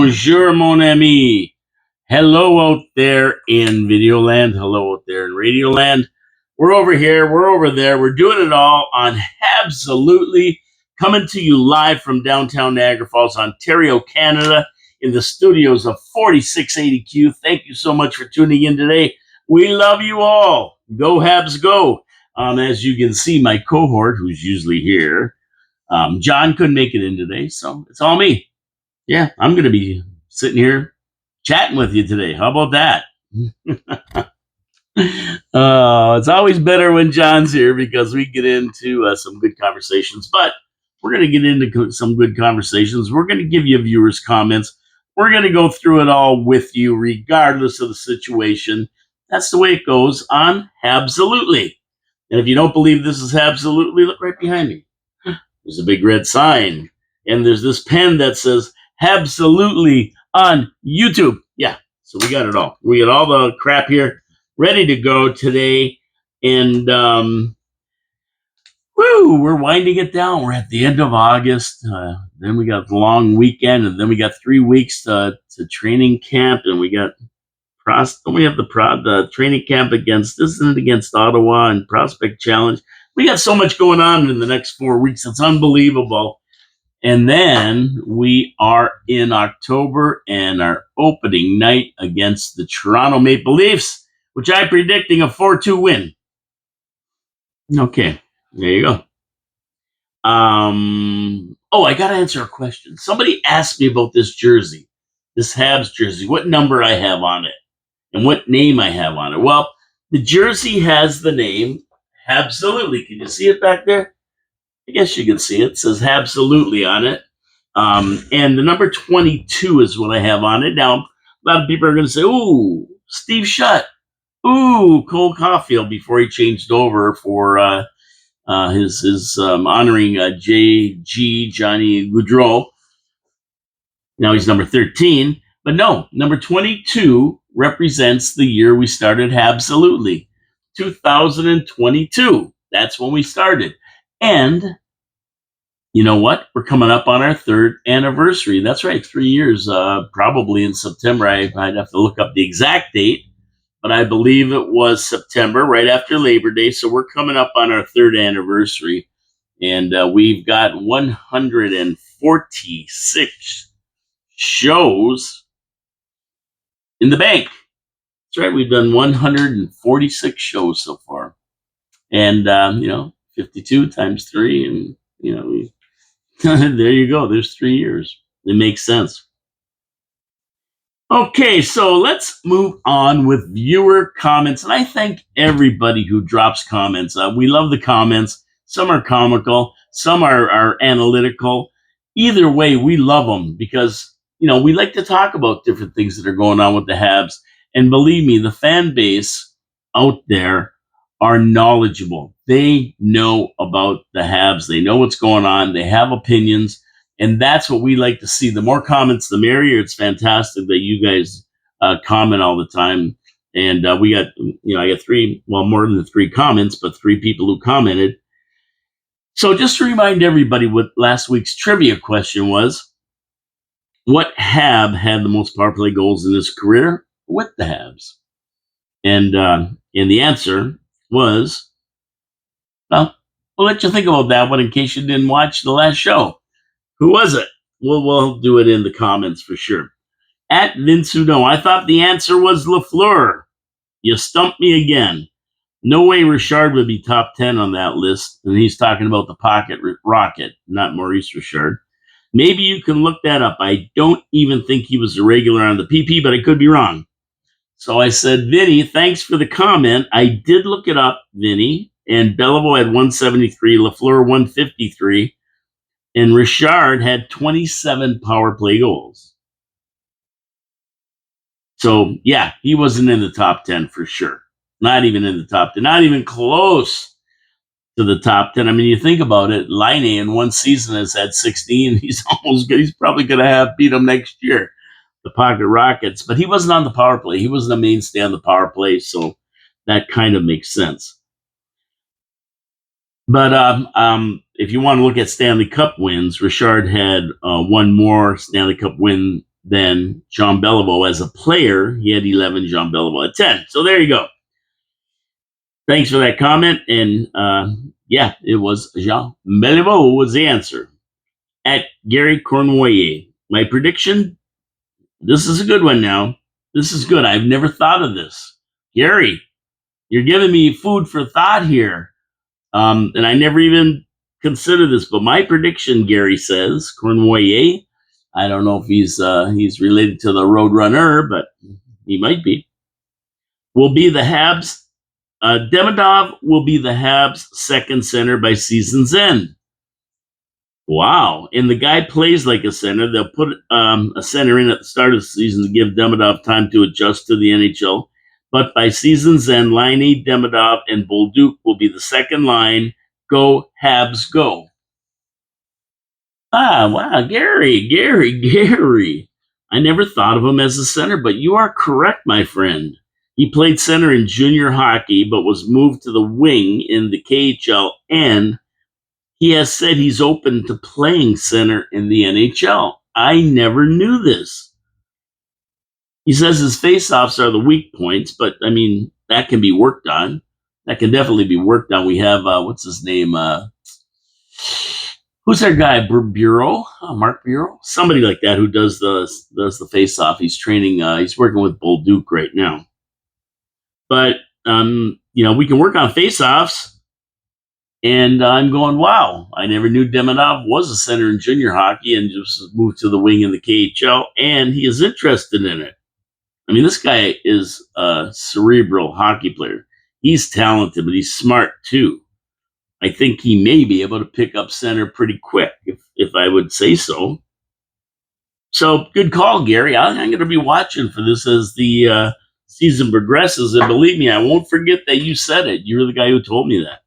Bonjour, mon ami. Hello out there in video land. Hello out there in radio land. We're over here. We're over there. We're doing it all on Absolutely, coming to you live from downtown Niagara Falls, Ontario, Canada, in the studios of 4680Q. Thank you so much for tuning in today. We love you all. Go Habs, go. As you can see, my cohort, who's usually here, John couldn't make it in today, so it's all me. Yeah, I'm going to be sitting here chatting with you today. How about that? It's always better when John's here because we get into some good conversations. But we're going to get into some good conversations. We're going to give you viewers' comments. We're going to go through it all with you, regardless of the situation. That's the way it goes on Habsolutely. And if you don't believe this is Habsolutely, look right behind me. There's a big red sign. And there's this pen that says Habsolutely on YouTube. Yeah, so we got it all. We got all the crap here ready to go today. And we're winding it down. We're at the end of August. Then we got the long weekend, and then we got 3 weeks to training camp, and we got the training camp against Ottawa and Prospect Challenge. We got so much going on in the next 4 weeks. It's unbelievable. And then we are in October and our opening night against the Toronto Maple Leafs, which I'm predicting a 4-2 win. Okay, there you go. I got to answer a question. Somebody asked me about this jersey, this Habs jersey, what number I have on it and what name I have on it. Well, the jersey has the name Habsolutely. Can you see it back there? I guess you can see it. It says Habsolutely on it. And the number 22 is what I have on it. Now, a lot of people are going to say, ooh, Steve Shutt. Ooh, Cole Caulfield before he changed over for his honoring J.G. Johnny Gaudreau. Now he's number 13. But no, number 22 represents the year we started Habsolutely. 2022. That's when we started. And you know what? We're coming up on our 3rd anniversary. That's right, 3 years, probably in September. I'd have to look up the exact date, but I believe it was September, right after Labor Day. So we're coming up on our 3rd anniversary, and we've got 146 shows in the bank. That's right, we've done 146 shows so far. And, 52 times 3, and, there you go. There's 3 years. It makes sense. Okay, so let's move on with viewer comments. And I thank everybody who drops comments. We love the comments. Some are comical. Some are analytical. Either way, we love them because, we like to talk about different things that are going on with the Habs. And believe me, the fan base out there are knowledgeable. They know about the Habs. They know what's going on. They have opinions. And that's what we like to see. The more comments, the merrier. It's fantastic that you guys comment all the time. And we got, I got more than 3 comments, but 3 people who commented. So just to remind everybody what last week's trivia question was, what Hab had the most power play goals in his career with the Habs? And the answer was, well, we'll let you think about that one in case you didn't watch the last show. Who was it? We'll do it in the comments for sure. At Vince Udo, I thought the answer was Lafleur. You stumped me again. No way Richard would be top 10 on that list. And he's talking about the pocket rocket, not Maurice Richard. Maybe you can look that up. I don't even think he was a regular on the PP, but I could be wrong. So I said, Vinny, thanks for the comment. I did look it up, Vinny. And Beliveau had 173, Lafleur 153. And Richard had 27 power play goals. So, yeah, he wasn't in the top 10 for sure. Not even in the top 10. Not even close to the top 10. I mean, you think about it. Laine in one season has had 16. He's probably going to beat him next year, the Pocket Rockets. But he wasn't on the power play. He wasn't a mainstay on the power play. So that kind of makes sense. But if you want to look at Stanley Cup wins, Richard had one more Stanley Cup win than Jean Beliveau as a player. He had 11, Jean Beliveau at 10. So there you go. Thanks for that comment. And yeah, it was Jean Beliveau was the answer. At Gary Cornoyer. My prediction, this is a good one now. This is good. I've never thought of this. Gary, you're giving me food for thought here. And I never even considered this, but my prediction, Gary says, Cornoyer, I don't know if he's related to the Roadrunner, but he might be, will be the Habs. Demidov will be the Habs' second center by season's end. Wow. And the guy plays like a center. They'll put a center in at the start of the season to give Demidov time to adjust to the NHL. But by season's end, Laine, Demidov, and Bolduc will be the second line. Go, Habs, go. Ah, wow. Gary. I never thought of him as a center, but you are correct, my friend. He played center in junior hockey, but was moved to the wing in the KHL, and he has said he's open to playing center in the NHL. I never knew this. He says his faceoffs are the weak points, but I mean, that can be worked on. That can definitely be worked on. We have, what's his name? Who's our guy? Bureau? Mark Bureau? Somebody like that who does the face-off. He's training, he's working with Bolduc right now. But, we can work on face-offs. And I'm going, wow, I never knew Demidov was a center in junior hockey and just moved to the wing in the KHL, and he is interested in it. I mean, this guy is a cerebral hockey player. He's talented, but he's smart too. I think he may be able to pick up center pretty quick, if I would say so. So good call, Gary. I'm going to be watching for this as the season progresses, and believe me, I won't forget that you said it. You're the guy who told me that.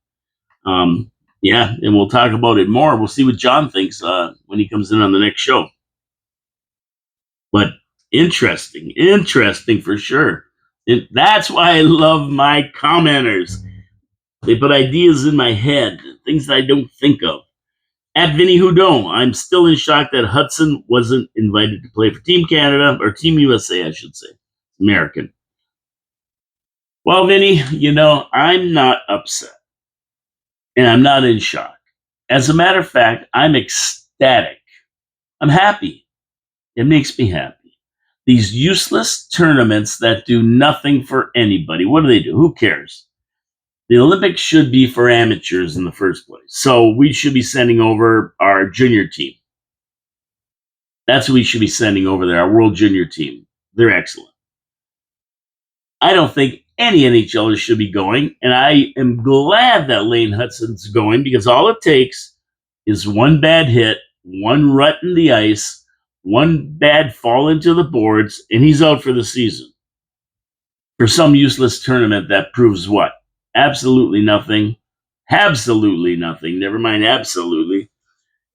Yeah, and we'll talk about it more. We'll see what John thinks when he comes in on the next show. But interesting for sure. That's why I love my commenters. They put ideas in my head, things that I don't think of. At Vinny Houdon, I'm still in shock that Hudson wasn't invited to play for Team Canada, or Team USA, I should say. American. Well, Vinny, I'm not upset. And I'm not in shock. As a matter of fact, I'm ecstatic. I'm happy. It makes me happy. These useless tournaments that do nothing for anybody. What do? Who cares? The Olympics should be for amateurs in the first place. So we should be sending over our junior team. That's what we should be sending over there, our world junior team. They're excellent. I don't think any NHLers should be going, and I am glad that Lane Hudson's going, because all it takes is one bad hit, one rut in the ice, one bad fall into the boards, and he's out for the season. For some useless tournament that proves what? Absolutely nothing. Absolutely nothing. Never mind absolutely.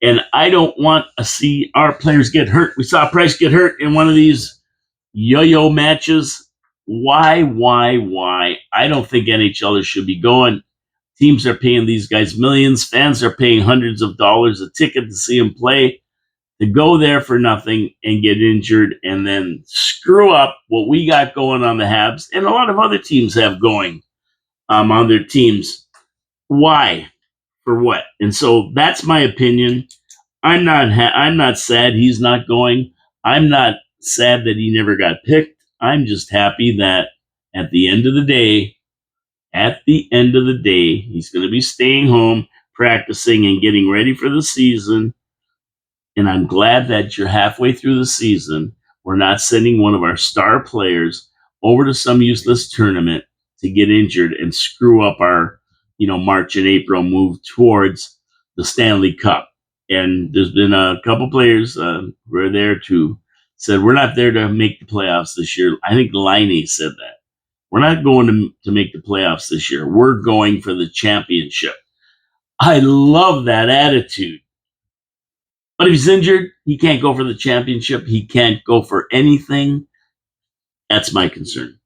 And I don't want to see our players get hurt. We saw Price get hurt in one of these yo-yo matches. Why? I don't think NHLers should be going. Teams are paying these guys millions. Fans are paying hundreds of dollars a ticket to see them play. To go there for nothing and get injured and then screw up what we got going on the Habs and a lot of other teams have going on their teams. Why? For what? And so that's my opinion. I'm not sad he's not going. I'm not sad that he never got picked. I'm just happy that at the end of the day, he's going to be staying home, practicing, and getting ready for the season. And I'm glad that you're halfway through the season. We're not sending one of our star players over to some useless tournament to get injured and screw up our, March and April move towards the Stanley Cup. And there's been a couple players who are there to said, we're not there to make the playoffs this year. I think Laine said that. We're not going to make the playoffs this year. We're going for the championship. I love that attitude. But if he's injured, he can't go for the championship. He can't go for anything. That's my concern.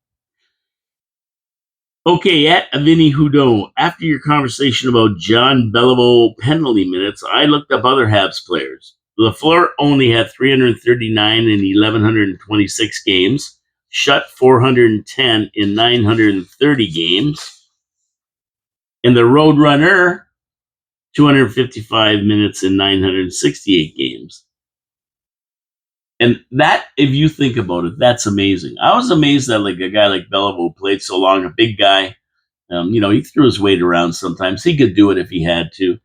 Okay, at Vinny Houdon, after your conversation about John Beliveau penalty minutes, I looked up other Habs players. LaFleur only had 339 in 1,126 games, shut 410 in 930 games, and the Roadrunner 255 minutes in 968 games. And that, if you think about it, that's amazing. I was amazed that like a guy like Beliveau played so long, a big guy. He threw his weight around sometimes. He could do it if he had to,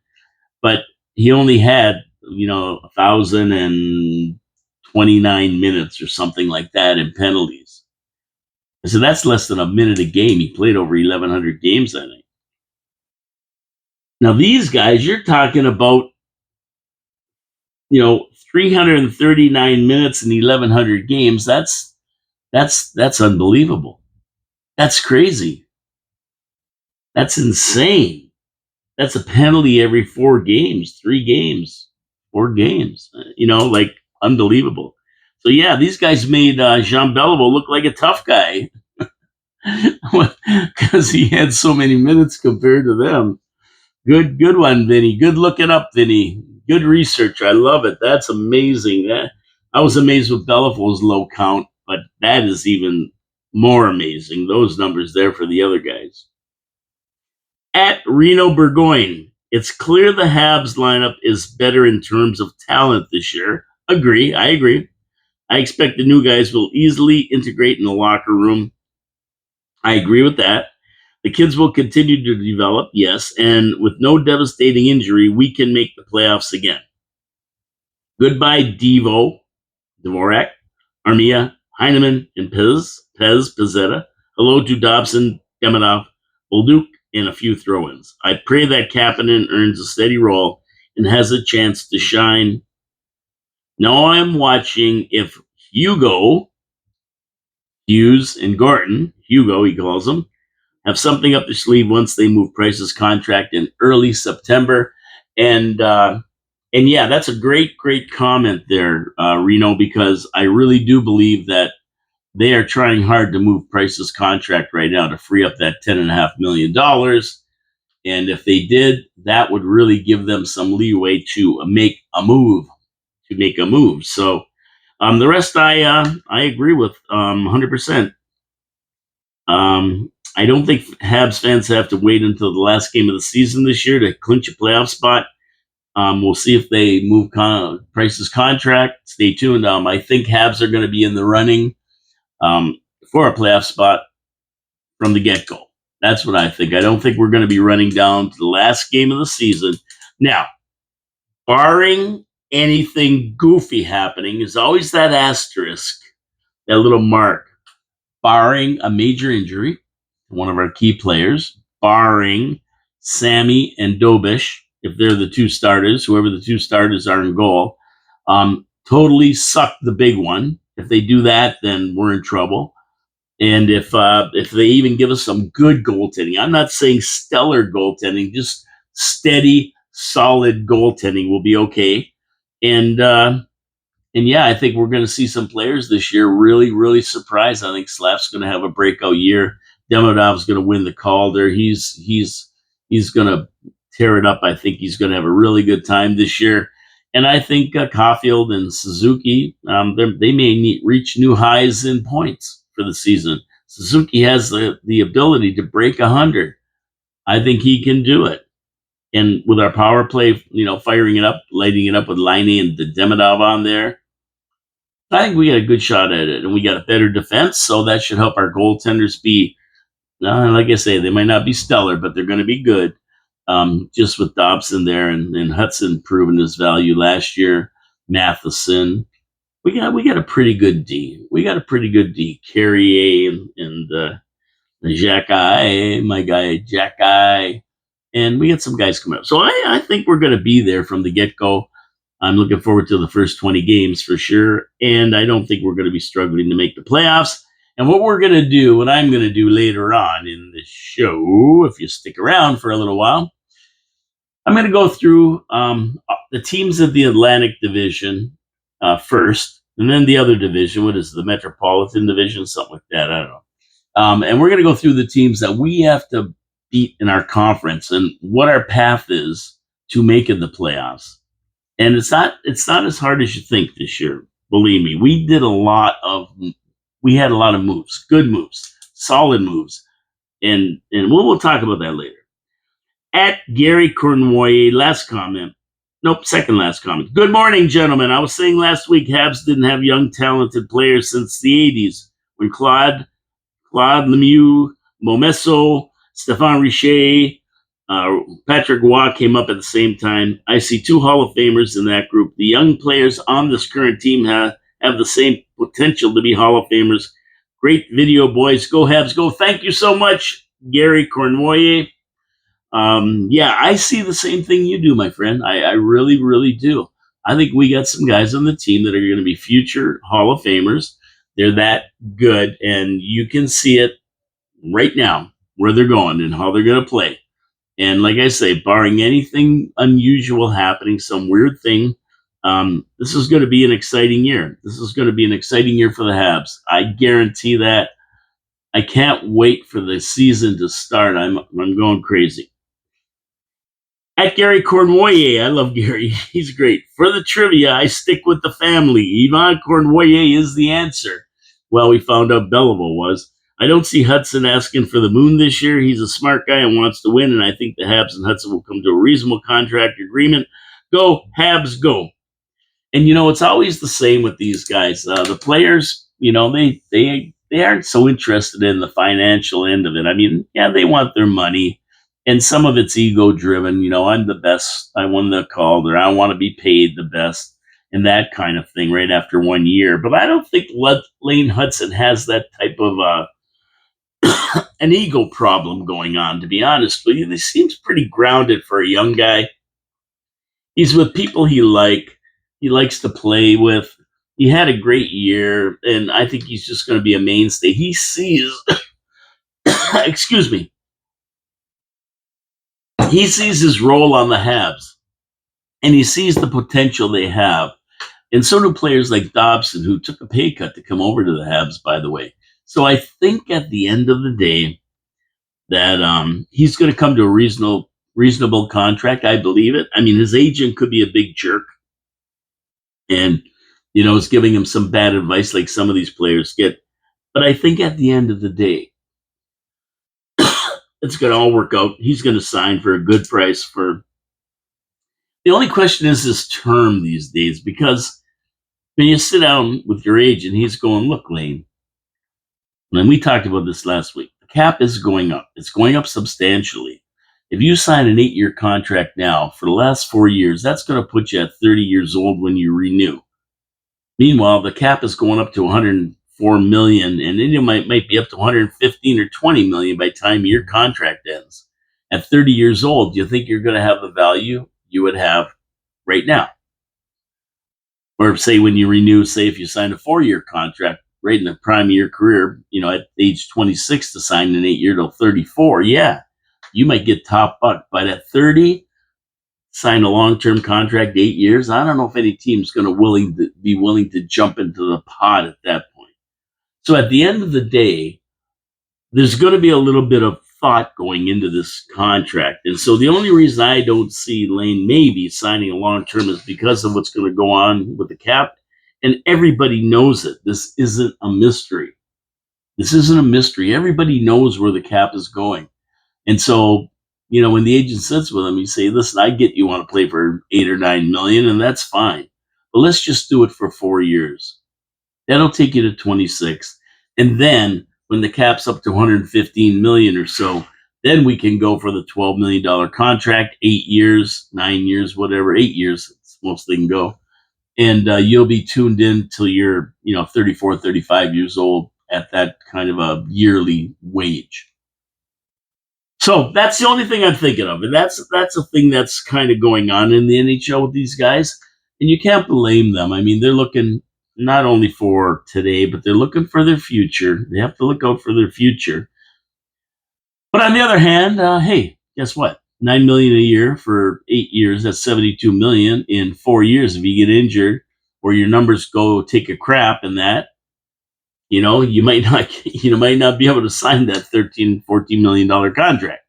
but he only had 1,029 minutes or something like that in penalties. So that's less than a minute a game. He played over 1,100 games, I think. Now these guys, you're talking about 339 minutes in 1,100 games. That's unbelievable. That's crazy. That's insane. That's a penalty every 4 games, 3 games, 4 games. Like unbelievable. So yeah, these guys made Jean Beliveau look like a tough guy because he had so many minutes compared to them. Good one, Vinny. Good looking up, Vinny. Good research. I love it. That's amazing. I was amazed with Bellivo's low count, but that is even more amazing. Those numbers there for the other guys. At Reno Burgoyne, it's clear the Habs lineup is better in terms of talent this year. I agree. I expect the new guys will easily integrate in the locker room. I agree with that. The kids will continue to develop, yes, and with no devastating injury, we can make the playoffs again. Goodbye, Dvorak, Armia, Heineman, and Pezzetta. Hello to Dobson, Demidov, Bolduc, and a few throw-ins. I pray that Kapanen earns a steady role and has a chance to shine. Now I'm watching if Hughes, and Gorton, Hugo he calls them, have something up their sleeve once they move Price's contract in early September. And yeah, that's a great comment there, Reno, because I really do believe that they are trying hard to move Price's contract right now to free up that $10.5 million. And if they did, that would really give them some leeway to make a move. So the rest I agree with 100%. I don't think Habs fans have to wait until the last game of the season this year to clinch a playoff spot. We'll see if they move Price's contract. Stay tuned. I think Habs are going to be in the running for a playoff spot from the get-go. That's what I think. I don't think we're going to be running down to the last game of the season. Now, barring anything goofy happening, is always that asterisk, that little mark. Barring a major injury, one of our key players, barring Sammy and Dobish, if they're the two starters, whoever the two starters are in goal, totally suck the big one. If they do that, then we're in trouble. And if they even give us some good goaltending, I'm not saying stellar goaltending, just steady, solid goaltending will be okay. And yeah, I think we're going to see some players this year really, really surprise. I think Slav's going to have a breakout year. Demidov's going to win the Calder. He's going to tear it up. I think he's going to have a really good time this year. And I think Caulfield and Suzuki, they may reach new highs in points for the season. Suzuki has the ability to break 100. I think he can do it. And with our power play, firing it up, lighting it up with Laine and the Demidov on there, I think we got a good shot at it, and we got a better defense, so that should help our goaltenders be, like I say, they might not be stellar, but they're going to be good. Just with Dobson there and Hudson proving his value last year, Matheson, we got a pretty good D. Carrier and Jacky, my guy Jacky, and we got some guys coming up. So I think we're going to be there from the get-go. I'm looking forward to the first 20 games for sure, and I don't think we're going to be struggling to make the playoffs. And what I'm going to do later on in the show, if you stick around for a little while, I'm going to go through the teams of the Atlantic Division first, and then the other division. What is it, the Metropolitan Division? Something like that. I don't know. And we're going to go through the teams that we have to beat in our conference and what our path is to making the playoffs. And it's not as hard as you think this year. Believe me, we had a lot of moves, good moves, solid moves, and we'll talk about that later. At Gary Cornway, last comment. Nope, second last comment. Good morning, gentlemen. I was saying last week Habs didn't have young, talented players since the 80s when Claude Lemieux, Momesso, Stéphane Richer, Patrick Roy came up at the same time. I see two Hall of Famers in that group. The young players on this current team have the same potential to be Hall of Famers. Great video, boys. Go Habs, go. Thank you so much, Gary Cornway. Yeah, I see the same thing you do, my friend. I really, really do. I think we got some guys on the team that are going to be future Hall of Famers. They're that good, and you can see it right now where they're going and how they're going to play. And like I say, barring anything unusual happening, some weird thing, this is going to be an exciting year. This is going to be an exciting year for the Habs. I guarantee that. I can't wait for the season to start. I'm going crazy. At Gary Cornway, I love Gary. He's great. For the trivia, I stick with the family. Yvon Cornway is the answer. Well, we found out Belleville was. I don't see Hudson asking for the moon this year. He's a smart guy and wants to win, and I think the Habs and Hudson will come to a reasonable contract agreement. Go, Habs, go. And it's always the same with these guys. The players, they aren't so interested in the financial end of it. I mean, yeah, they want their money, and some of it's ego driven. I'm the best. I won the call, or I want to be paid the best, and that kind of thing. Right after 1 year, but I don't think Lane Hudson has that type of an ego problem going on. To be honest with you, he seems pretty grounded for a young guy. He's with people he likes to play with. He had a great year, and I think he's just going to be a mainstay. He sees, excuse me, he sees his role on the Habs, and he sees the potential they have. And so do players like Dobson, who took a pay cut to come over to the Habs, by the way. So I think at the end of the day that he's going to come to a reasonable contract. I believe it. I mean, his agent could be a big jerk, and is giving him some bad advice like some of these players get. But I think at the end of the day, it's going to all work out. He's going to sign for a good price. For the only question is his term these days, because when you sit down with your agent, he's going, "Look, Lane," and we talked about this last week. The cap is going up. It's going up substantially. If you sign an 8-year contract now for the last 4 years, that's going to put you at 30 years old when you renew. Meanwhile, the cap is going up to 104 million, and then you might be up to 115 or 20 million by the time your contract ends. At 30 years old, do you think you're going to have the value you would have right now? Or say when you renew, say if you sign a 4-year contract right in the prime of your career, at age 26 to sign an 8-year till 34, yeah, you might get top buck. But at 30, sign a long-term contract, 8 years. I don't know if any team's going to be willing to jump into the pot at that point. So at the end of the day, there's going to be a little bit of thought going into this contract. And so the only reason I don't see Lane maybe signing a long-term is because of what's going to go on with the cap. And everybody knows it. This isn't a mystery. This isn't a mystery. Everybody knows where the cap is going. And so, when the agent sits with him, you say, "Listen, I get you want to play for 8 or 9 million, and that's fine. But let's just do it for 4 years. That'll take you to 26. And then when the cap's up to 115 million or so, then we can go for the $12 million contract, 8 years, 9 years, whatever, 8 years, it's most they can go. And you'll be tuned in till you're, 34, 35 years old at that kind of a yearly wage." So that's the only thing I'm thinking of, and that's a thing that's kind of going on in the NHL with these guys, and you can't blame them. I mean, they're looking not only for today, but they're looking for their future. They have to look out for their future. But on the other hand, hey, guess what? 9 million a year for 8 years. That's 72 million in 4 years. If you get injured or your numbers go take a crap in that, you might not be able to sign that 13, $14 million contract.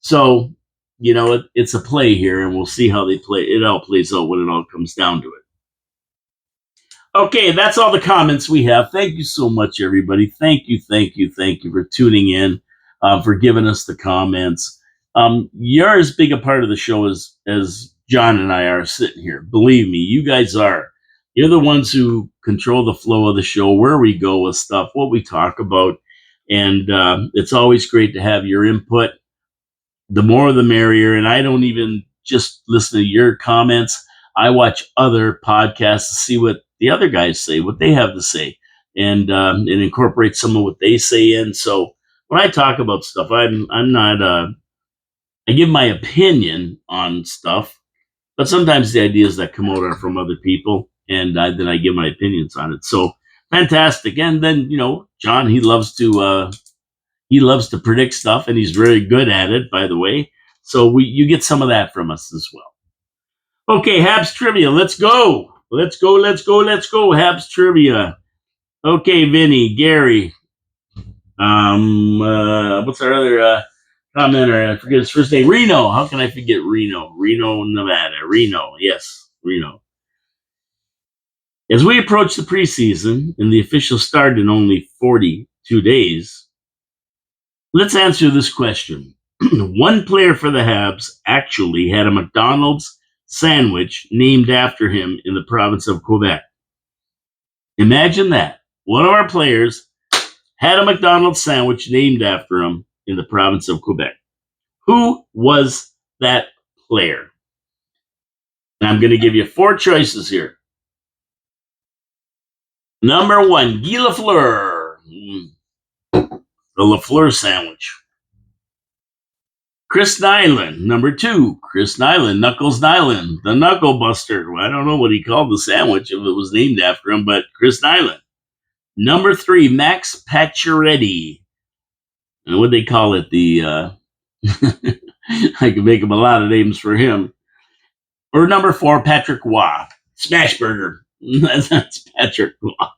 So it's a play here, and we'll see how they play. It all plays out when it all comes down to it. Okay, that's all the comments we have. Thank you so much, everybody. Thank you for tuning in, for giving us the comments. You're as big a part of the show as John and I are sitting here. Believe me, you guys are. You're the ones who control the flow of the show, where we go with stuff, what we talk about, and it's always great to have your input. The more the merrier. And I don't even just listen to your comments. I watch other podcasts to see what the other guys say, what they have to say, and incorporate some of what they say in. So when I talk about stuff, I'm not. I give my opinion on stuff, but sometimes the ideas that come out are from other people, and then I give my opinions on it. So fantastic. And then John, he loves to predict stuff, and he's very good at it, by the way. So you get some of that from us as well. Okay, Habs trivia. Let's go. Habs trivia. Okay, Vinny, Gary. What's our other commenter? I forget his first name. Reno. How can I forget Reno? Reno, Nevada. Reno. Yes, Reno. As we approach the preseason and the official start in only 42 days, let's answer this question. One player for the Habs actually had a McDonald's sandwich named after him in the province of Quebec. Imagine that. One of our players had a McDonald's sandwich named after him in the province of Quebec. Who was that player? And I'm going to give you 4 choices here. Number 1, Guy Lafleur. The Lafleur sandwich. Chris Nyland. Number 2, Chris Nyland. Knuckles Nyland, the Knuckle Buster. I don't know what he called the sandwich if it was named after him, but Chris Nyland. Number 3, Max Pacioretty. And what they call it? I could make him a lot of names for him. Or number 4, Patrick Waugh. Smashburger. That's Patrick Waugh.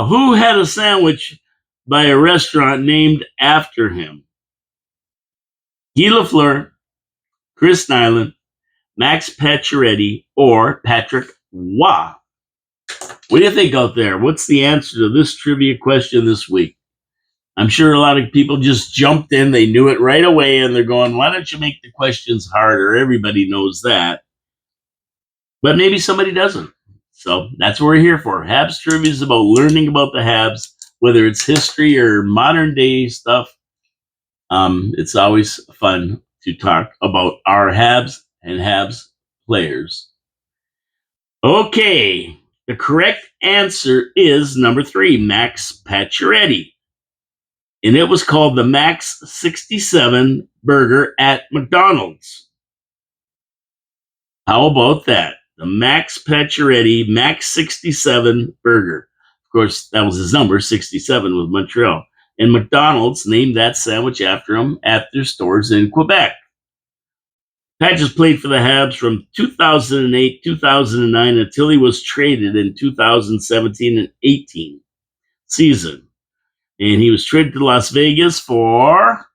Who had a sandwich by a restaurant named after him? Guy Lafleur, Chris Nyland, Max Pacioretty, or Patrick Waugh? What do you think out there? What's the answer to this trivia question this week? I'm sure a lot of people just jumped in. They knew it right away, and they're going, why don't you make the questions harder? Everybody knows that. But maybe somebody doesn't. So that's what we're here for. Habs trivia is about learning about the Habs, whether it's history or modern day stuff. It's always fun to talk about our Habs and Habs players. Okay, the correct answer is number 3, Max Pacioretty. And it was called the Max 67 burger at McDonald's. How about that? The Max Pacioretty Max 67 burger. Of course, that was his number, 67 with Montreal. And McDonald's named that sandwich after him at their stores in Quebec. Patches played for the Habs from 2008, 2009 until he was traded in 2017 and 18 season. And he was traded to Las Vegas for,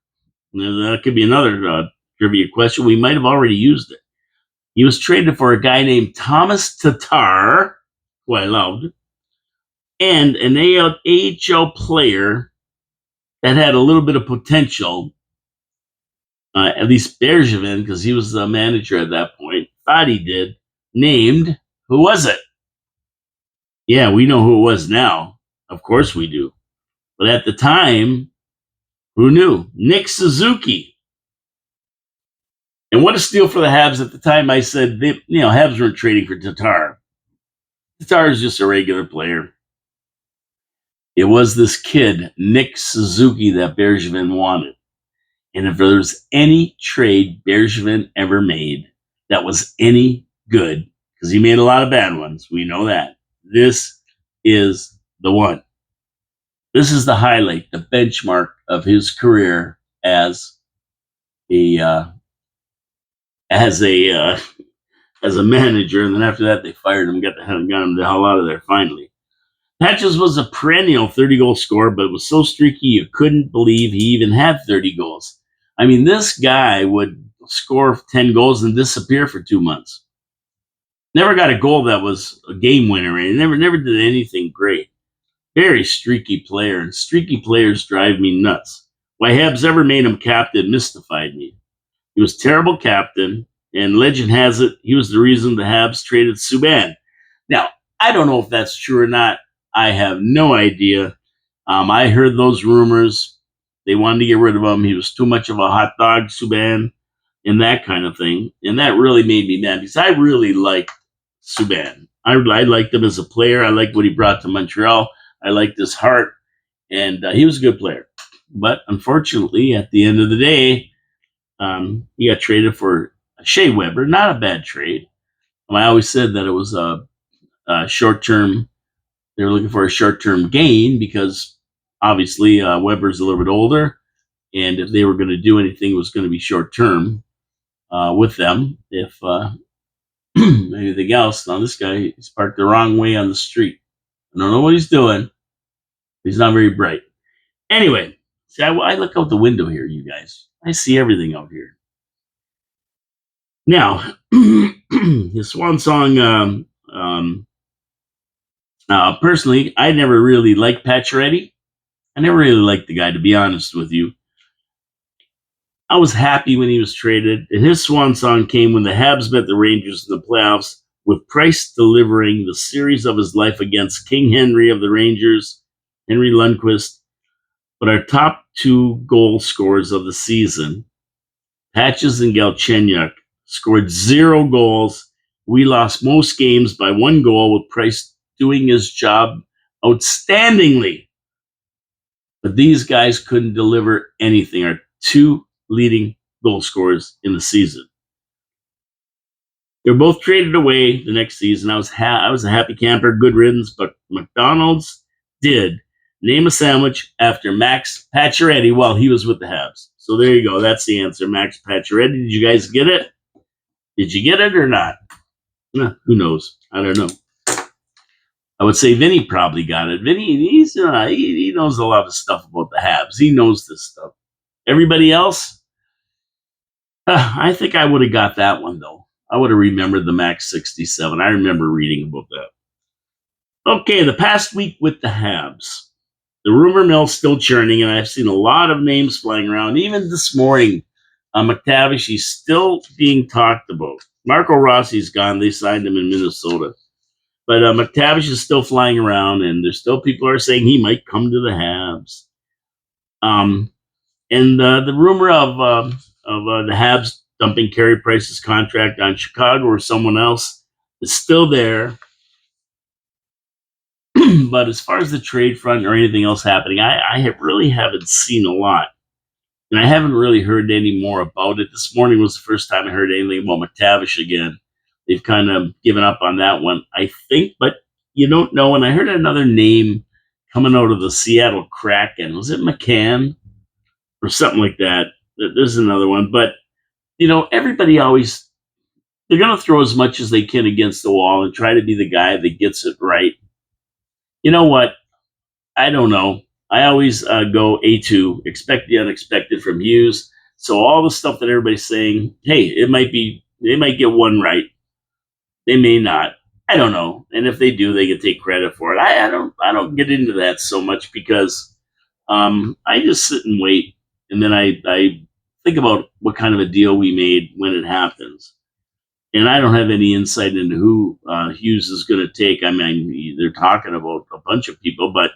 that could be another trivia question. We might have already used it. He was traded for a guy named Thomas Tatar, who I loved, and an AHL player that had a little bit of potential, at least Bergevin, because he was the manager at that point, thought he did, named, who was it? Yeah, we know who it was now. Of course we do. But at the time, who knew? Nick Suzuki. And what a steal for the Habs at the time. I said, Habs weren't trading for Tatar. Tatar is just a regular player. It was this kid, Nick Suzuki, that Bergevin wanted. And if there was any trade Bergevin ever made that was any good, because he made a lot of bad ones, we know that, this is the one. This is the highlight, the benchmark of his career as a manager. And then after that, they fired him, got him the hell out of there finally. Patches was a perennial 30-goal scorer, but was so streaky you couldn't believe he even had 30 goals. I mean, this guy would score 10 goals and disappear for 2 months. Never got a goal that was a game winner, and never did anything great. Very streaky player, and streaky players drive me nuts. Why Habs ever made him captain mystified me. He was terrible captain, and legend has it he was the reason the Habs traded Subban. Now, I don't know if that's true or not. I have no idea. I heard those rumors. They wanted to get rid of him. He was too much of a hot dog, Subban, and that kind of thing. And that really made me mad because I really liked Subban. I liked him as a player. I liked what he brought to Montreal. I liked his heart, and he was a good player. But unfortunately, at the end of the day, he got traded for Shea Weber. Not a bad trade. I always said that it was a short term. They were looking for a short term gain because obviously Weber's a little bit older, and if they were going to do anything, it was going to be short term with them. If anything else, now this guy is parked the wrong way on the street. I don't know what he's doing. He's not very bright. Anyway, see, I look out the window here, you guys. I see everything out here. Now, his swan song. Personally, I never really liked Pacioretty. I never really liked the guy, to be honest with you. I was happy when he was traded, and his swan song came when the Habs met the Rangers in the playoffs, with Price delivering the series of his life against King Henry of the Rangers, Henry Lundqvist. But our top two goal scorers of the season, Patches and Galchenyuk, scored 0 goals. We lost most games by 1 goal, with Price doing his job outstandingly. But these guys couldn't deliver anything. Our 2 leading goal scorers in the season. They were both traded away the next season. I was a happy camper, good riddance, but McDonald's did name a sandwich after Max Pacioretty while he was with the Habs. So there you go. That's the answer, Max Pacioretty. Did you guys get it? Did you get it or not? Who knows? I don't know. I would say Vinny probably got it. Vinny, he knows a lot of stuff about the Habs. He knows this stuff. Everybody else, I think I would have got that one, though. I would have remembered the Max 67. I remember reading about that. Okay, the past week with the Habs. The rumor mill's still churning, and I've seen a lot of names flying around. Even this morning, McTavish, he's still being talked about. Marco Rossi's gone. They signed him in Minnesota. But McTavish is still flying around, and there's still people are saying he might come to the Habs. And the rumor of the Habs dumping Carey Price's contract on Chicago or someone else is still there. But as far as the trade front or anything else happening, I really haven't seen a lot. And I haven't really heard any more about it. This morning was the first time I heard anything about McTavish again. They've kind of given up on that one, I think, but you don't know. And I heard another name coming out of the Seattle Kraken. Was it McCann or something like that? There's another one. But, everybody always, they're going to throw as much as they can against the wall and try to be the guy that gets it right. You know what? I don't know. I always go A2, expect the unexpected from Hughes. So all the stuff that everybody's saying, hey, they might get one right. They may not. I don't know. And if they do, they can take credit for it. I don't get into that so much because I just sit and wait. And then I think about what kind of a deal we made when it happens. And I don't have any insight into who Hughes is going to take. I mean, they're talking about a bunch of people, but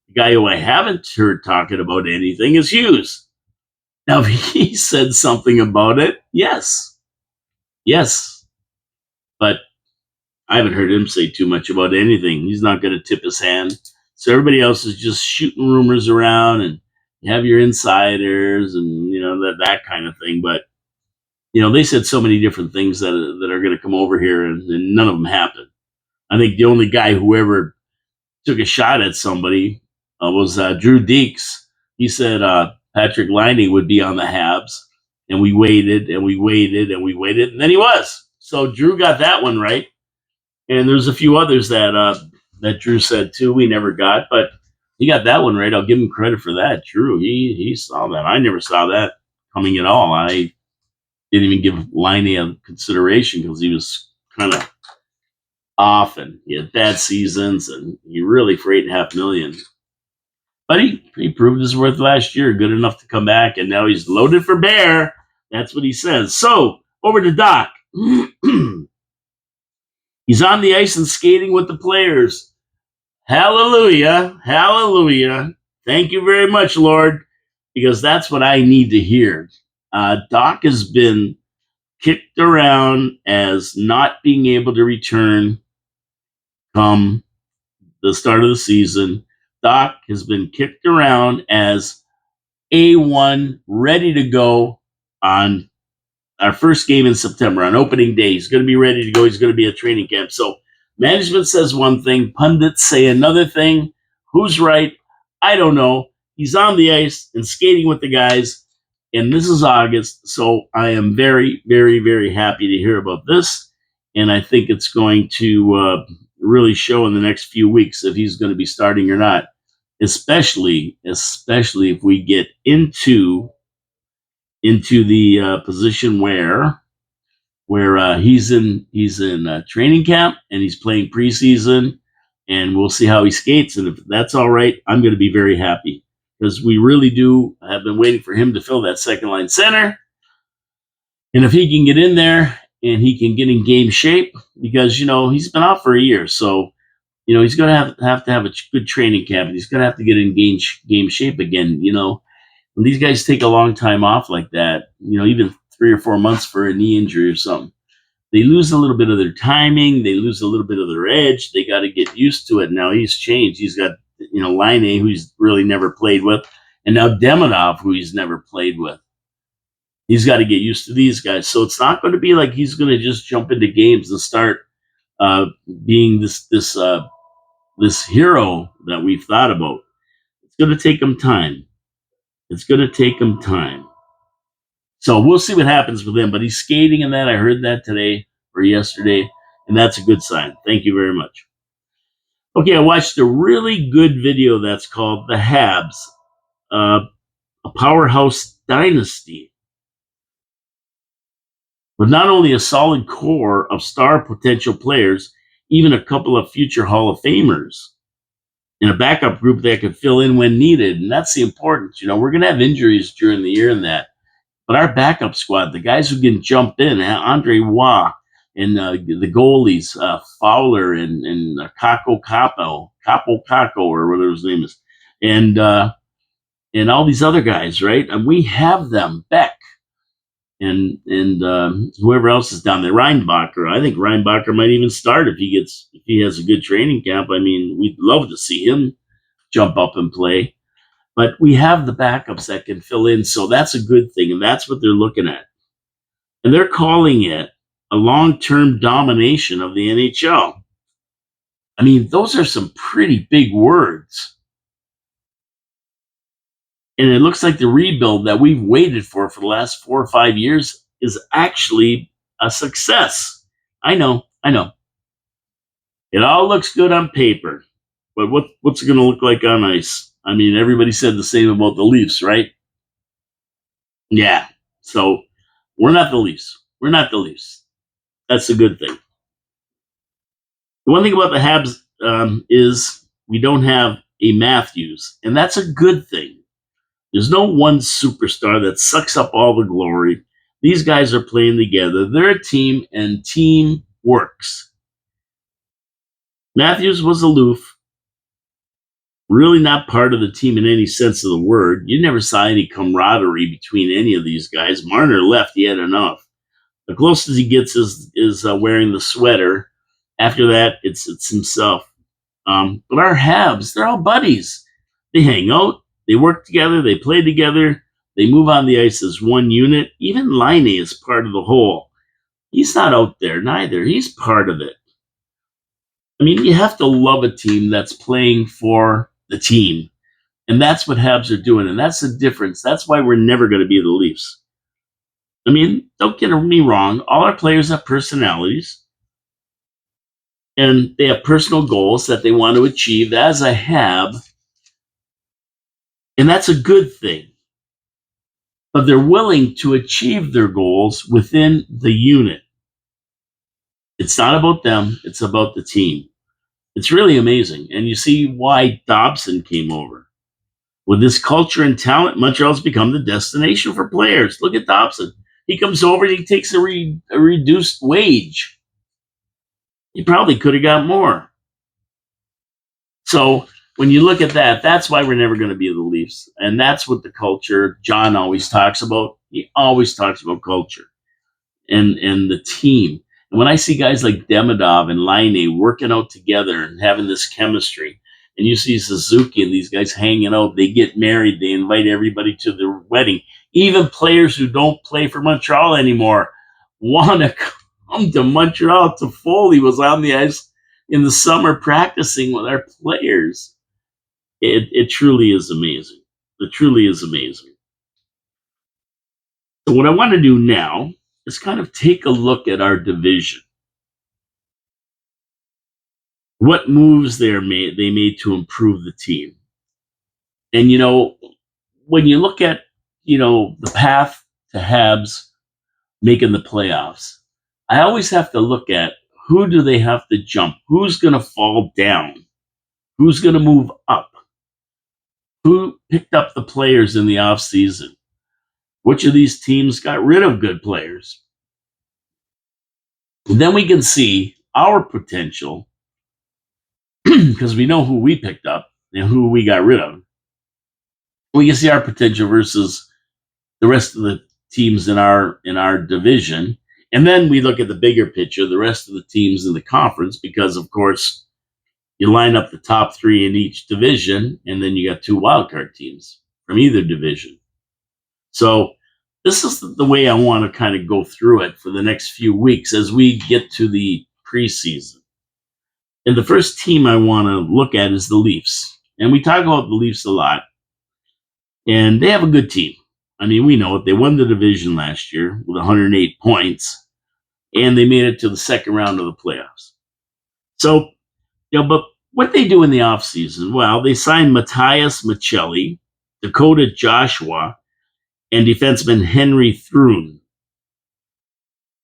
the guy who I haven't heard talking about anything is Hughes. Now, if he said something about it, yes. But I haven't heard him say too much about anything. He's not going to tip his hand. So everybody else is just shooting rumors around, and you have your insiders and, that kind of thing. But, they said so many different things that are going to come over here, and none of them happened. I think the only guy who ever took a shot at somebody was Drew Deeks. He said Patrick Laine would be on the Habs, and we waited, and we waited, and we waited, and then he was. So Drew got that one right. And there's a few others that Drew said too we never got, but he got that one right. I'll give him credit for that. Drew, he saw that. I never saw that coming at all. I didn't even give Laine a consideration because he was kind of off and he had bad seasons and he really for $8.5 million. But he proved his worth last year, good enough to come back, and now he's loaded for bear. That's what he says. So over to Dach. He's on the ice and skating with the players. Hallelujah. Hallelujah. Thank you very much, Lord, because that's what I need to hear. Dach has been kicked around as not being able to return come the start of the season. Dach has been kicked around as A1, ready to go on our first game in September, on opening day. He's going to be ready to go. He's going to be at training camp. So management says one thing, pundits say another thing. Who's right? I don't know. He's on the ice and skating with the guys, and this is August. So I am very, very, very happy to hear about this, and I think it's going to really show in the next few weeks if he's going to be starting or not. Especially if we get into the position where he's in training camp and he's playing preseason, and we'll see how he skates. And if that's all right, I'm going to be very happy because we really do have been waiting for him to fill that second line center. And if he can get in there and he can get in game shape, because he's been out for a year, so he's going to have to have a good training camp, and he's going to have to get in game shape again. When these guys take a long time off like that, even 3 or 4 months for a knee injury or something, they lose a little bit of their timing. They lose a little bit of their edge. They got to get used to it. Now he's changed. He's got, Laine, who he's really never played with, and now Demidov, who he's never played with. He's got to get used to these guys. So it's not going to be like he's going to just jump into games and start being this hero that we've thought about. It's going to take him time. It's going to take him time. So we'll see what happens with him. But he's skating in that. I heard that today or yesterday, and that's a good sign. Thank you very much. Okay, I watched a really good video that's called The HABS, a powerhouse dynasty, with not only a solid core of star potential players, even a couple of future Hall of Famers, in a backup group that could fill in when needed. And that's the importance. We're going to have injuries during the year in that. But our backup squad, the guys who can jump in, Andre Waugh, and the goalies, Fowler and Capo, or whatever his name is, and all these other guys, right? And we have them. Beck and whoever else is down there, Reinbacher. I think Reinbacher might even start if he has a good training camp. I mean, we'd love to see him jump up and play. But we have the backups that can fill in, so that's a good thing, and that's what they're looking at. And they're calling it a long-term domination of the NHL. I mean, those are some pretty big words. And it looks like the rebuild that we've waited for the last 4 or 5 years is actually a success. I know. It all looks good on paper, but what's it going to look like on ice? I mean, everybody said the same about the Leafs, right? Yeah. So we're not the Leafs. We're not the Leafs. That's a good thing. The one thing about the Habs is we don't have a Matthews, and that's a good thing. There's no one superstar that sucks up all the glory. These guys are playing together. They're a team, and team works. Matthews was aloof, really not part of the team in any sense of the word. You never saw any camaraderie between any of these guys. Marner left, he had enough. The closest he gets is wearing the sweater. After that, it's himself. But our Habs, they're all buddies. They hang out, they work together, they play together, they move on the ice as one unit. Even Laine is part of the whole. He's not out there neither. He's part of it. I mean, you have to love a team that's playing for the team. And that's what Habs are doing. And that's the difference. That's why we're never going to be the Leafs. I mean, don't get me wrong. All our players have personalities. And they have personal goals that they want to achieve as a Hab. And that's a good thing. but they're willing to achieve their goals within the unit. It's not about them, it's about the team. It's really amazing. And you see why Dobson came over. With this culture and talent, Montreal's become the destination for players. Look at Dobson. He comes over and he takes a reduced wage. He probably could have got more. So when you look at that, that's why we're never going to be the Leafs. And that's what the culture John always talks about. He always talks about culture and the team. And when I see guys like Demidov and Laine working out together and having this chemistry, and you see Suzuki and these guys hanging out, they get married, they invite everybody to their wedding. Even players who don't play for Montreal anymore want to come to Montreal. Toffoli was on the ice in the summer practicing with our players. It truly is amazing. It truly is amazing. So what I want to do now is kind of take a look at our division. What moves they made to improve the team. And when you look at the path to Habs making the playoffs, I always have to look at who do they have to jump, who's going to fall down, who's going to move up, who picked up the players in the offseason, which of these teams got rid of good players. And then we can see our potential because we know who we picked up and who we got rid of. We can see our potential versus the rest of the teams in our division. And then we look at the bigger picture, the rest of the teams in the conference, because of course you line up the top three in each division, and then you got two wildcard teams from either division. So this is the way I want to kind of go through it for the next few weeks as we get to the preseason. And the first team I want to look at is the Leafs. And we talk about the Leafs a lot. And they have a good team. I mean, we know it. They won the division last year with 108 points, and they made it to the second round of the playoffs. So, but what they do in the offseason, well, they signed Matthias Michelli, Dakota Joshua, and defenseman Henry Thrun.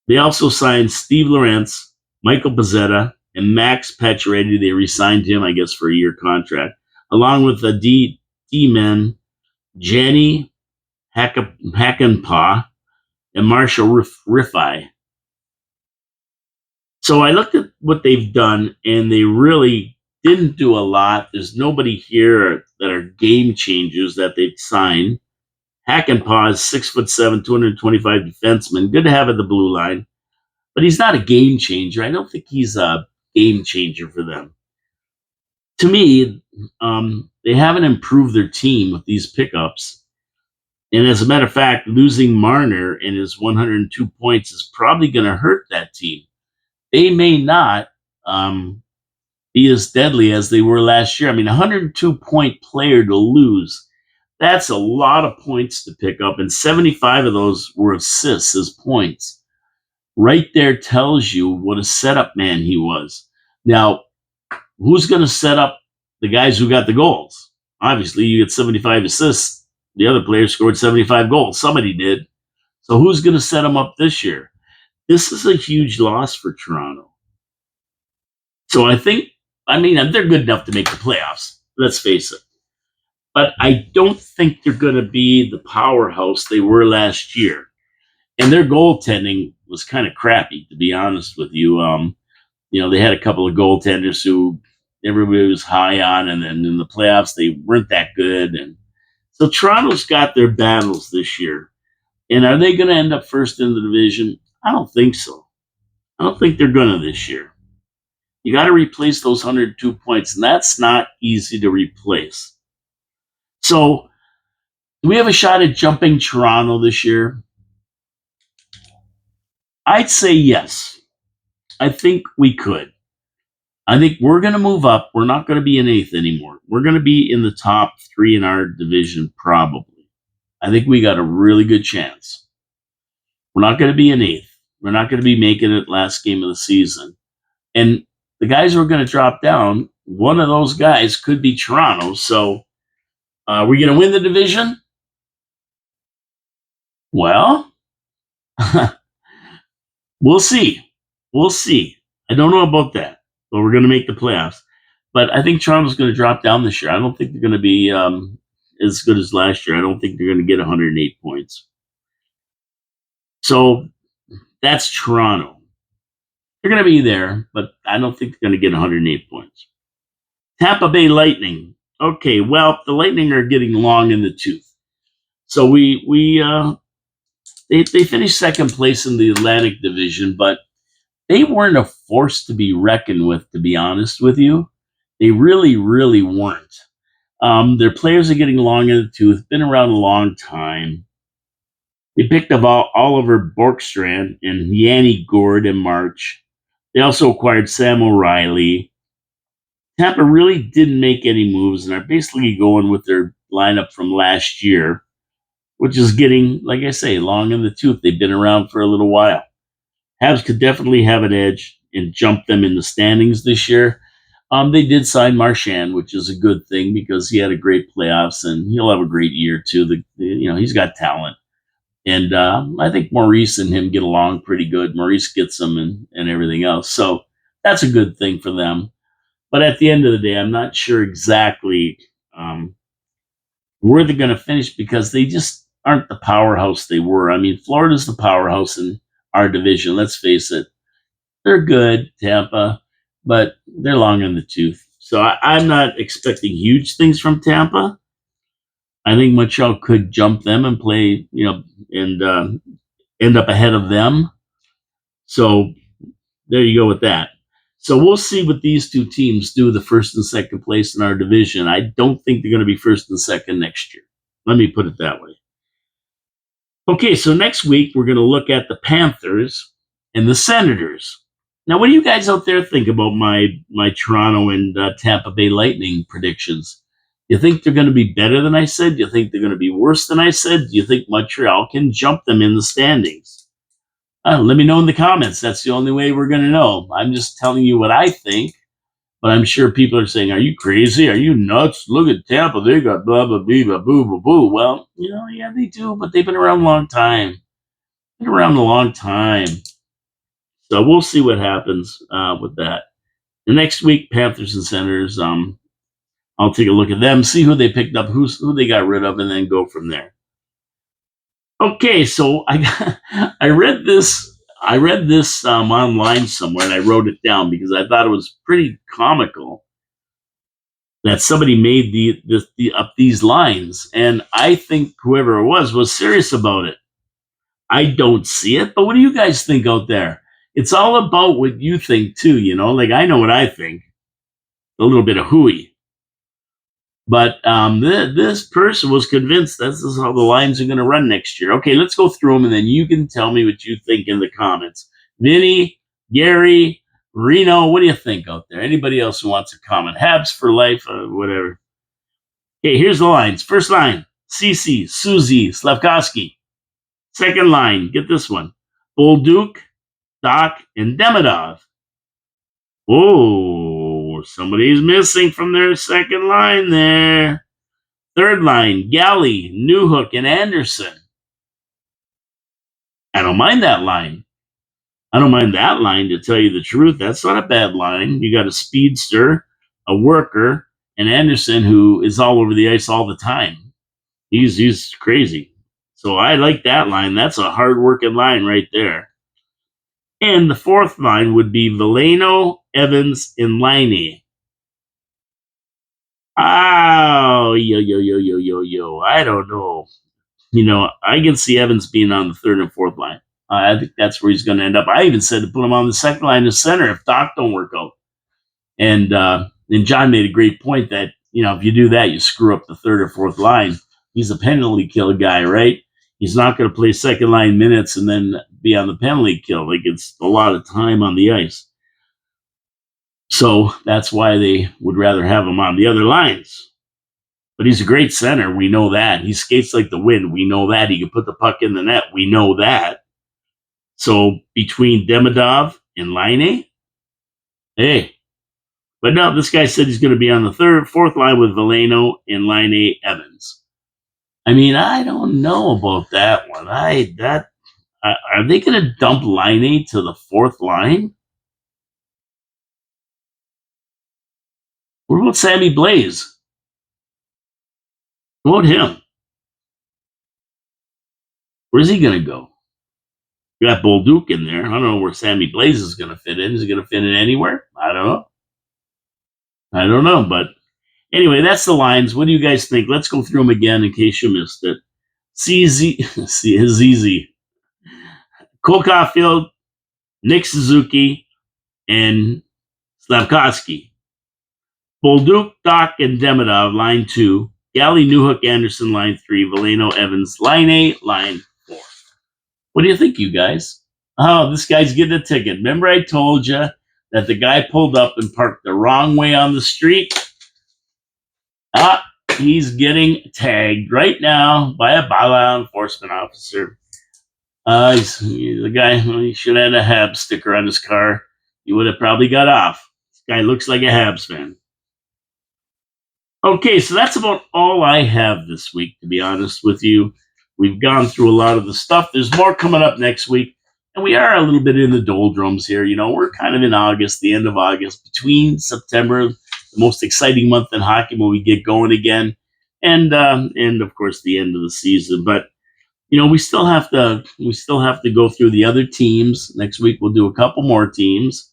They also signed Steve Lorentz, Michael Pezzetta, and Max Pacioretty. They re-signed him, I guess, for a year contract, along with the D-men Jenny Hackenpah and Marshall Riffai. So I looked at what they've done, and they really didn't do a lot. There's nobody here that are game changers that they've signed. Hackenpah is 6'7", 225 defenseman. Good to have at the blue line, but he's not a game changer. I don't think he's a game changer for them. To me, they haven't improved their team with these pickups. And as a matter of fact, losing Marner and his 102 points is probably going to hurt that team. They may not be as deadly as they were last year. I mean, 102-point player to lose, that's a lot of points to pick up, and 75 of those were assists as points. Right there tells you what a setup man he was. Now, who's going to set up the guys who got the goals? Obviously, you get 75 assists. The other players scored 75 goals. Somebody did. So who's going to set them up this year? This is a huge loss for Toronto. So they're good enough to make the playoffs. Let's face it. But I don't think they're going to be the powerhouse they were last year. And their goaltending was kind of crappy, to be honest with you. They had a couple of goaltenders who everybody was high on, and then in the playoffs, they weren't that good. And so Toronto's got their battles this year. And are they going to end up first in the division? I don't think so. I don't think they're going to this year. You got to replace those 102 points, and that's not easy to replace. So, do we have a shot at jumping Toronto this year? I'd say yes. I think we could. I think we're going to move up. We're not going to be in eighth anymore. We're going to be in the top three in our division, probably. I think we got a really good chance. We're not going to be in eighth. We're not going to be making it last game of the season. And the guys who are going to drop down, one of those guys could be Toronto. So, are we going to win the division? Well, we'll see. We'll see. I don't know about that, but we're going to make the playoffs. But I think Toronto's going to drop down this year. I don't think they're going to be as good as last year. I don't think they're going to get 108 points. So that's Toronto. They're going to be there, but I don't think they're going to get 108 points. Tampa Bay Lightning. Okay, well, the Lightning are getting long in the tooth. So they finished second place in the Atlantic Division, but they weren't a force to be reckoned with, to be honest with you. They really, really weren't. Their players are getting long in the tooth, been around a long time. They picked up Oliver Borkstrand and Yanni Gourde in March. They also acquired Sam O'Reilly. Tampa really didn't make any moves and are basically going with their lineup from last year, which is getting, like I say, long in the tooth. They've been around for a little while. Habs could definitely have an edge and jump them in the standings this year. They did sign Marchand, which is a good thing because he had a great playoffs and he'll have a great year too. He's got talent, and I think Maurice and him get along pretty good. Maurice gets them and everything else, so that's a good thing for them. But at the end of the day, I'm not sure exactly um, where they're going to finish because they just aren't the powerhouse they were. I mean, Florida's the powerhouse in our division. Let's face it. They're good, Tampa, but they're long in the tooth. So I'm not expecting huge things from Tampa. I think Montreal could jump them and play, and end up ahead of them. So there you go with that. So we'll see what these two teams do, the first and second place in our division. I don't think they're going to be first and second next year. Let me put it that way. Okay, so next week we're going to look at the Panthers and the Senators. Now, what do you guys out there think about my Toronto and Tampa Bay Lightning predictions? You think they're going to be better than I said? Do you think they're going to be worse than I said? Do you think Montreal can jump them in the standings? Let me know in the comments. That's the only way we're going to know. I'm just telling you what I think, but I'm sure people are saying, "Are you crazy? Are you nuts? Look at Tampa. They got blah blah blah blah boo boo boo." Well, yeah, they do, but they've been around a long time. Been around a long time. So we'll see what happens with that. The next week, Panthers and Senators. I'll take a look at them, see who they picked up, who they got rid of, and then go from there. Okay, so I read this. I read this online somewhere, and I wrote it down because I thought it was pretty comical that somebody made up these lines, and I think whoever it was serious about it. I don't see it, but what do you guys think out there? It's all about what you think too, Like I know what I think, a little bit of hooey. But this person was convinced this is how the lines are going to run next year. Okay, let's go through them, and then you can tell me what you think in the comments. Vinny, Gary, Reno, what do you think out there? Anybody else who wants to comment? Habs for life, whatever. Okay, here's the lines. First line, Cece, Susie, Slavkovsky. Second line, get this one. Bolduc, Dach, and Demidov. Oh, somebody's missing from their second line there. Third line, Galley, Newhook, and Anderson. I don't mind that line. I don't mind that line, to tell you the truth. That's not a bad line. You got a speedster, a worker, and Anderson, who is all over the ice all the time. He's crazy. So I like that line. That's a hard-working line right there. And the fourth line would be Veleno, Evans, and Liney. Oh, yo. I don't know. I can see Evans being on the third and fourth line. I think that's where he's going to end up. I even said to put him on the second line as center if Dach don't work out. And John made a great point that if you do that, you screw up the third or fourth line. He's a penalty kill guy, right? He's not going to play second line minutes and then be on the penalty kill. Like it's a lot of time on the ice. So that's why they would rather have him on the other lines. But he's a great center. We know that. He skates like the wind. We know that. He can put the puck in the net. We know that. So between Demidov and Laine, hey. But no, this guy said he's going to be on the fourth line with Veleno and Laine Evans. I mean, I don't know about that one. Are they going to dump Line to the fourth line? What about Sammy Blaze? What about him? Where's he going to go? You got Bolduc in there. I don't know where Sammy Blaze is going to fit in. Is he going to fit in anywhere? I don't know. I don't know. But anyway, that's the lines. What do you guys think? Let's go through them again in case you missed it. CZ, Cole Caulfield, Nick Suzuki, and Slavkovsky. Bolduc, Dach, and Demidov, line 2. Galley, Newhook, Anderson, line 3. Veleno, Evans, line 8, line 4. What do you think, you guys? Oh, this guy's getting a ticket. Remember I told you that the guy pulled up and parked the wrong way on the street? He's getting tagged right now by a bylaw enforcement officer. The guy, he should have had a HABS sticker on his car. He would have probably got off. This guy looks like a HABS fan. Okay, so that's about all I have this week, to be honest with you. We've gone through a lot of the stuff. There's more coming up next week, and we are a little bit in the doldrums here. You know, we're kind of in August, the end of August, between September, the most exciting month in hockey when we get going again, and of course the end of the season. But you know, we still have to go through the other teams. Next week we'll do a couple more teams,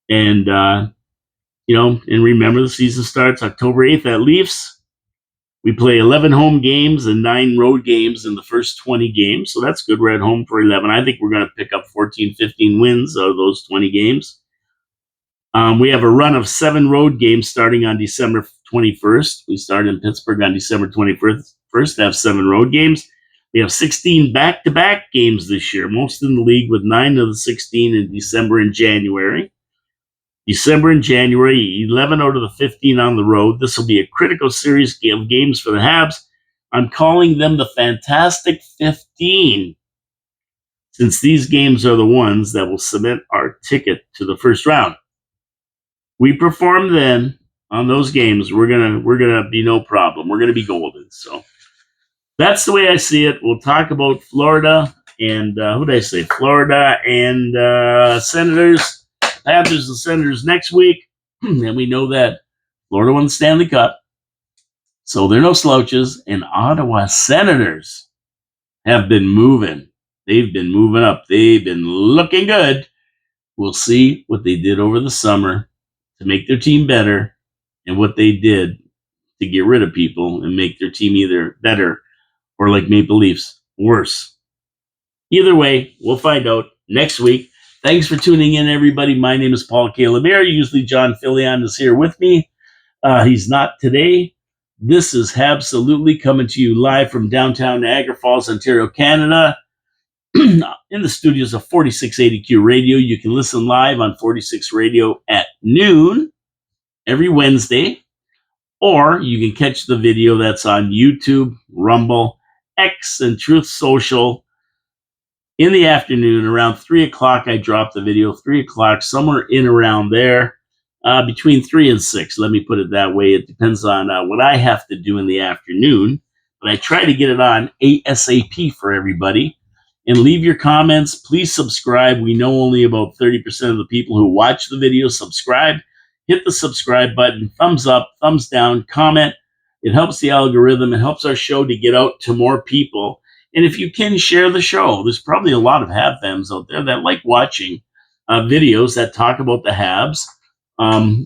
and you know, and remember the season starts October 8th at Leafs. We play 11 home games and 9 road games in the first 20 games. So that's good. We're at home for 11. I think we're going to pick up 14, 15 wins out of those 20 games. We have a run of 7 road games starting on December 21st. We start in Pittsburgh on December 21st to have 7 road games. We have 16 back-to-back games this year, most in the league, with 9 of the 16 in December and January. December and January, 11 out of the 15 on the road. This will be a critical series of games for the Habs. I'm calling them the Fantastic 15, since these games are the ones that will cement our ticket to the first round. We perform then on those games, we're gonna be no problem. We're gonna be golden. So that's the way I see it. We'll talk about Florida and who did I say? Florida and Senators. Panthers and Senators next week. And we know that Florida won the Stanley Cup, so they're no slouches. And Ottawa Senators have been moving. They've been moving up. They've been looking good. We'll see what they did over the summer to make their team better and what they did to get rid of people and make their team either better or, like Maple Leafs, worse. Either way, we'll find out next week. Thanks for tuning in, everybody. My name is Paul K. Lemire. Usually John Filion is here with me. He's not today. This is HABSOLUTELY coming to you live from downtown Niagara Falls, Ontario, Canada. In the studios of 4680Q Radio. You can listen live on 46 Radio at noon every Wednesday, or you can catch the video that's on YouTube, Rumble, X, and Truth Social. In the afternoon, around 3 o'clock, I drop the video. 3 o'clock, somewhere in around there, between 3 and 6. Let me put it that way. It depends on what I have to do in the afternoon. But I try to get it on ASAP for everybody. And leave your comments. Please subscribe. We know only about 30% of the people who watch the video subscribe. Hit the subscribe button. Thumbs up, thumbs down, comment. It helps the algorithm. It helps our show to get out to more people. And if you can, share the show. There's probably a lot of Hab fans out there that like watching videos that talk about the Habs,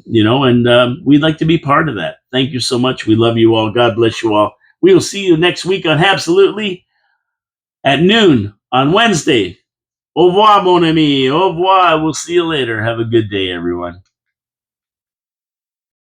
you know, and we'd like to be part of that. Thank you so much. We love you all. God bless you all. We will see you next week on HABSOLUTELY at noon on Wednesday. Au revoir, mon ami. Au revoir. We'll see you later. Have a good day, everyone.